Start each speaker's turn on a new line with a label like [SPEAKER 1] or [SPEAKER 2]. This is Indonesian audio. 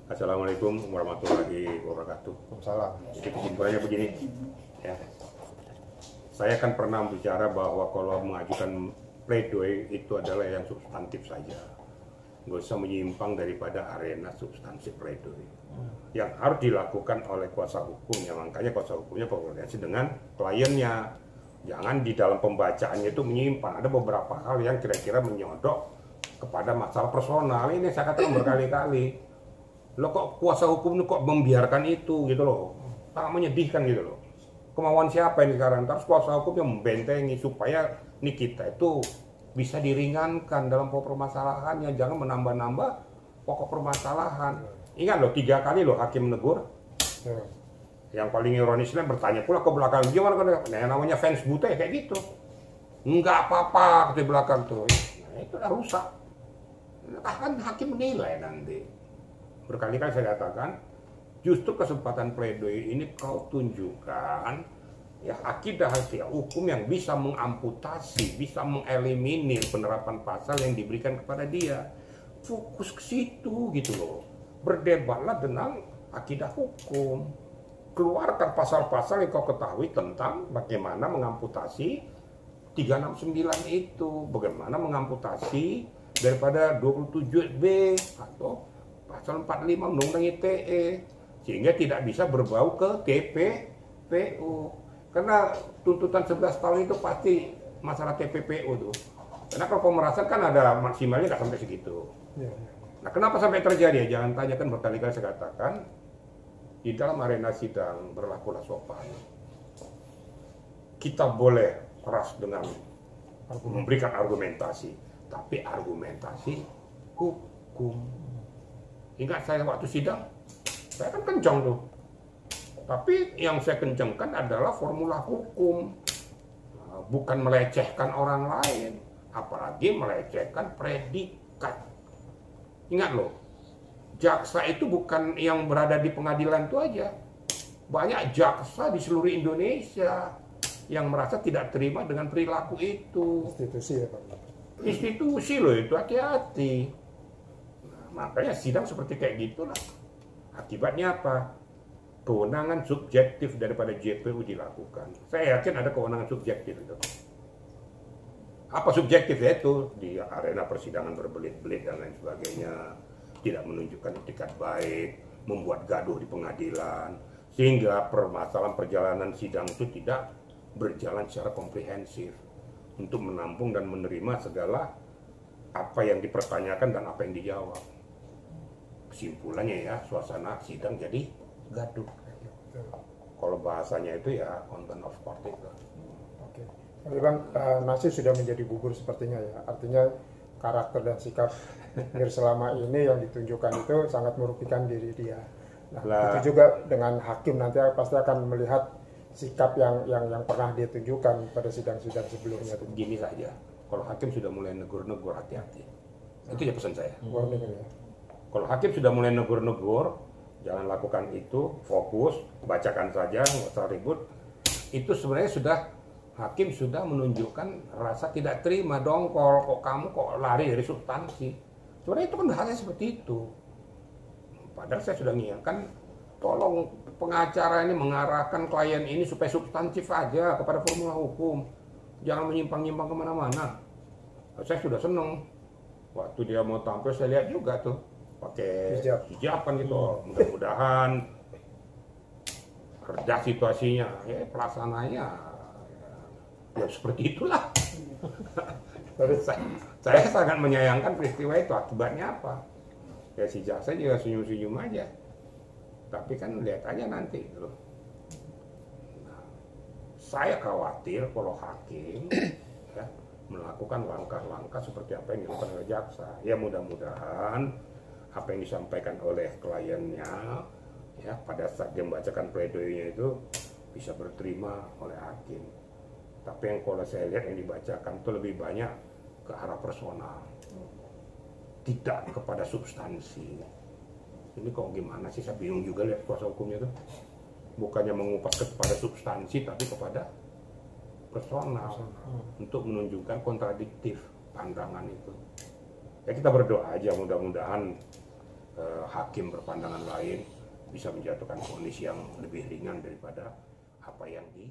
[SPEAKER 1] Assalamualaikum warahmatullahi wabarakatuh.
[SPEAKER 2] Salam.
[SPEAKER 1] Jadi kesimpulannya begini, ya. Saya kan pernah bicara bahwa kalau mengajukan pledoi itu adalah yang substantif saja, nggak usah menyimpang daripada arena substansi pledoi. Yang harus dilakukan oleh kuasa hukumnya, makanya kuasa hukumnya berkoordinasi dengan kliennya. Jangan di dalam pembacaannya itu menyimpang. Ada beberapa hal yang kira-kira menyodok kepada masalah personal. Ini saya katakan berkali-kali. Lo kok kuasa hukum kok membiarkan itu gitu loh, sangat menyedihkan gitu loh. Kemauan siapa ini sekarang? Terus kuasa hukum yang membentengi supaya nih kita itu bisa diringankan dalam pokok permasalahannya, jangan menambah-nambah pokok permasalahan. Ingat loh, 3 kali loh hakim menegur. Yang paling ironisnya bertanya pula ke belakang, gimana kan? Nah, namanya fans buta ya kayak gitu. Enggak apa-apa di belakang tuh. Nah, itu udah rusak. Kan hakim menilai nanti. Berkali-kali saya katakan, justru kesempatan pledoi ini kau tunjukkan ya akidah hasil hukum yang bisa mengamputasi, bisa mengeliminir penerapan pasal yang diberikan kepada dia. Fokus ke situ gitu loh. Berdebatlah dengan akidah hukum. Keluarkan pasal-pasal yang kau ketahui tentang bagaimana mengamputasi 369 itu, bagaimana mengamputasi daripada 27B atau pasal 45 Undang-Undang ITE, sehingga tidak bisa berbau ke TPPU. Karena tuntutan 11 tahun itu pasti masalah TPPU tuh. Karena kalau pemerasan kan ada maksimalnya nggak sampai segitu. Nah, kenapa sampai terjadi? Jangan tanyakan, berkali-kali saya katakan, di dalam arena sidang berlakulah sopan. Kita boleh keras dengan memberikan argumentasi, tapi argumentasi hukum. Ingat saya waktu sidang, saya kan kencang tuh. Tapi yang saya kencangkan adalah formula hukum. Bukan melecehkan orang lain. Apalagi melecehkan predikat. Ingat loh, jaksa itu bukan yang berada di pengadilan itu aja. Banyak jaksa di seluruh Indonesia yang merasa tidak terima dengan perilaku itu.
[SPEAKER 2] Institusi ya Pak?
[SPEAKER 1] Institusi loh itu, hati-hati. Makanya sidang seperti kayak gitulah. Akibatnya apa? Kewenangan subjektif daripada JPU dilakukan. Saya yakin ada kewenangan subjektif itu. Apa subjektif itu? Di arena persidangan berbelit-belit dan lain sebagainya. Tidak menunjukkan etikat baik, membuat gaduh di pengadilan. Sehingga permasalahan perjalanan sidang itu tidak berjalan secara komprehensif. Untuk menampung dan menerima segala apa yang dipertanyakan dan apa yang dijawab. Kesimpulannya ya, suasana sidang jadi gaduh. Kalau bahasanya itu ya contempt of court itu.
[SPEAKER 2] Oke. Tapi Bang, Nasir sudah menjadi gugur sepertinya ya. Artinya karakter dan sikap Mir selama ini yang ditunjukkan itu sangat merugikan diri dia. Nah, itu juga dengan hakim nanti pasti akan melihat sikap yang pernah dia tunjukkan pada sidang-sidang sebelumnya.
[SPEAKER 1] Gini saja, kalau hakim sudah mulai negur-negur, hati-hati. Itu ya pesan saya.
[SPEAKER 2] Warning ya.
[SPEAKER 1] Kalau hakim sudah mulai negur-negur, jangan lakukan itu, fokus, bacakan saja, nggak usah ribut. Itu sebenarnya sudah, hakim sudah menunjukkan rasa tidak terima, dongkol, kok kamu kok lari dari substansi. Sebenarnya itu kan bahasanya seperti itu. Padahal saya sudah mengingatkan, tolong pengacara ini mengarahkan klien ini supaya substantif aja kepada formula hukum. Jangan menyimpang-nyimpang kemana-mana. Saya sudah senang. Waktu dia mau tampil, saya lihat juga tuh. Pakai hijab kan gitu. Mudah-mudahan kerja situasinya, ya pelaksananya ya seperti itulah. Saya sangat menyayangkan peristiwa itu. Akibatnya apa? Ya si jaksa juga senyum-senyum aja. Tapi kan lihat aja nanti loh. Nah, saya khawatir kalau hakim ya, melakukan langkah-langkah seperti apa yang dilakukan oleh jaksa. Ya mudah-mudahan apa yang disampaikan oleh kliennya ya pada saat dia membacakan pledoinya itu bisa diterima oleh hakim. Tapi yang kalau saya lihat yang dibacakan itu lebih banyak ke arah personal, tidak kepada substansi. Ini kok gimana sih, saya bingung juga lihat kuasa hukumnya tuh. Bukannya mengupas kepada substansi tapi kepada personal untuk menunjukkan kontradiktif pandangan itu. Ya kita berdoa aja mudah-mudahan hakim berpandangan lain bisa menjatuhkan vonis yang lebih ringan daripada apa yang di